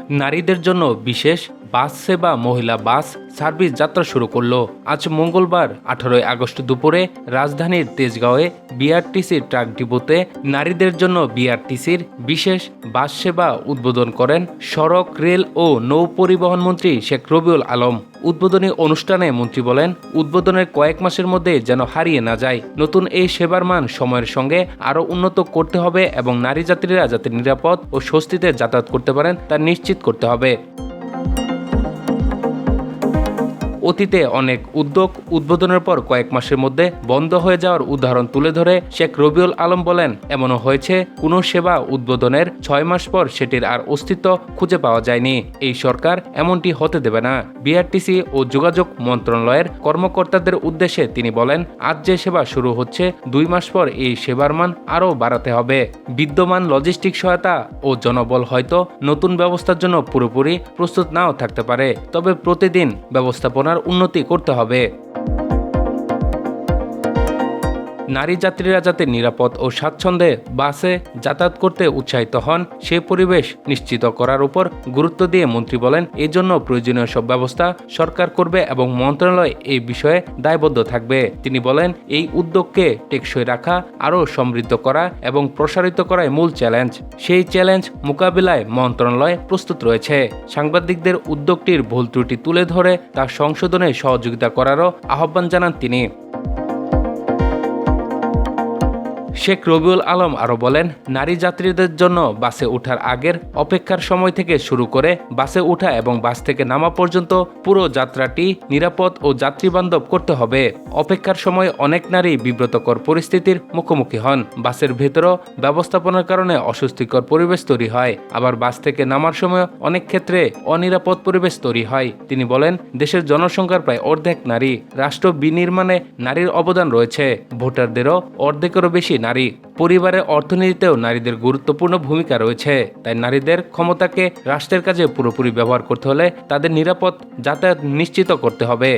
নারীদের জন্য বিশেষ বাস সেবা মহিলা বাস সার্ভিস যাত্রা শুরু করলো। আজ মঙ্গলবার 18 আগস্ট দুপুরে রাজধানীর তেজগাঁওয়ে বিআরটিসির ট্রাক ডিপোতে নারীদের জন্য বিআরটিসির বিশেষ বাস সেবা উদ্বোধন করেন সড়ক, রেল ও নৌ পরিবহন মন্ত্রী শেখ রবিউল আলম। উদ্বোধনী অনুষ্ঠানে মন্ত্রী বলেন, উদ্বোধনের কয়েক মাসের মধ্যে যেন হারিয়ে না যায়। নতুন এই সেবার মান সময়ের সঙ্গে আরও উন্নত করতে হবে এবং নারী যাত্রীরা যাতে নিরাপদ ও স্বস্তিতে যাতায়াত করতে পারেন তা নিশ্চিত করতে হবে। অতীতে অনেক উদ্যোগ উদ্বোধনের পর কয়েক মাসের মধ্যে বন্ধ হয়ে যাওয়ার উদাহরণ তুলে ধরে শেখ রবিউল আলম বলেন, এমনও হয়েছে কোনো সেবা উদ্বোধনের 6 মাস পর সেটির আর অস্তিত্ব খুঁজে পাওয়া যায়নি। এই সরকার এমনটি হতে দেবে না। বিআরটিসি ও যোগাযোগ মন্ত্রণালয়ের কর্মকর্তাদের উদ্দেশ্যে তিনি বলেন, আজ যে সেবা শুরু হচ্ছে 2 মাস পর এই সেবার মান আরও বাড়াতে হবে। বিদ্যমান লজিস্টিক সহায়তা ও জনবল হয়তো নতুন ব্যবস্থার জন্য পুরোপুরি প্রস্তুত নাও থাকতে পারে, তবে প্রতিদিন ব্যবস্থাপনার উন্নতি করতে হবে। নারী যাত্রীরা যাতে নিরাপদ ও স্বাচ্ছন্দ্যে বাসে যাতায়াত করতে উৎসাহিত হন সে পরিবেশ নিশ্চিত করার উপর গুরুত্ব দিয়ে মন্ত্রী বলেন, এই জন্য প্রয়োজনীয় সব ব্যবস্থা সরকার করবে এবং মন্ত্রণালয় এই বিষয়ে দায়বদ্ধ থাকবে। তিনি বলেন, এই উদ্যোগকে টেকসই রাখা, আরও সমৃদ্ধ করা এবং প্রসারিত করাই মূল চ্যালেঞ্জ। সেই চ্যালেঞ্জ মোকাবিলায় মন্ত্রণালয় প্রস্তুত রয়েছে। সাংবাদিকদের উদ্যোগটির ভুল ত্রুটি তুলে ধরে তা সংশোধনে সহযোগিতা করারও আহ্বান জানান তিনি। শেখ রবিউল আলম আরও বলেন, নারী যাত্রীদের জন্য বাসে ওঠার আগের অপেক্ষার সময় থেকে শুরু করে বাসে ওঠা এবং বাস থেকে নামা পর্যন্ত পুরো যাত্রাটি নিরাপদ ও যাত্রীবান্ধব করতে হবে। অপেক্ষার সময় অনেক নারী বিব্রতকর পরিস্থিতির মুখোমুখি হন। বাসের ভেতরও ব্যবস্থাপনার কারণে অস্বস্তিকর পরিবেশ তৈরি হয়। আবার বাস থেকে নামার সময় অনেক ক্ষেত্রে অনিরাপদ পরিবেশ তৈরি হয়। তিনি বলেন, দেশের জনসংখ্যার প্রায় অর্ধেক নারী। রাষ্ট্র বিনির্মাণে নারীর অবদান রয়েছে। ভোটারদেরও অর্ধেকেরও বেশি নারী। পরিবারের অর্থনীতিতেও নারীদের গুরুত্বপূর্ণ ভূমিকা রয়েছে। তাই নারীদের ক্ষমতাকে রাষ্ট্রের কাজে পুরোপুরি ব্যবহার করতে হলে তাদের নিরাপদ যাতায়াত নিশ্চিত করতে হবে।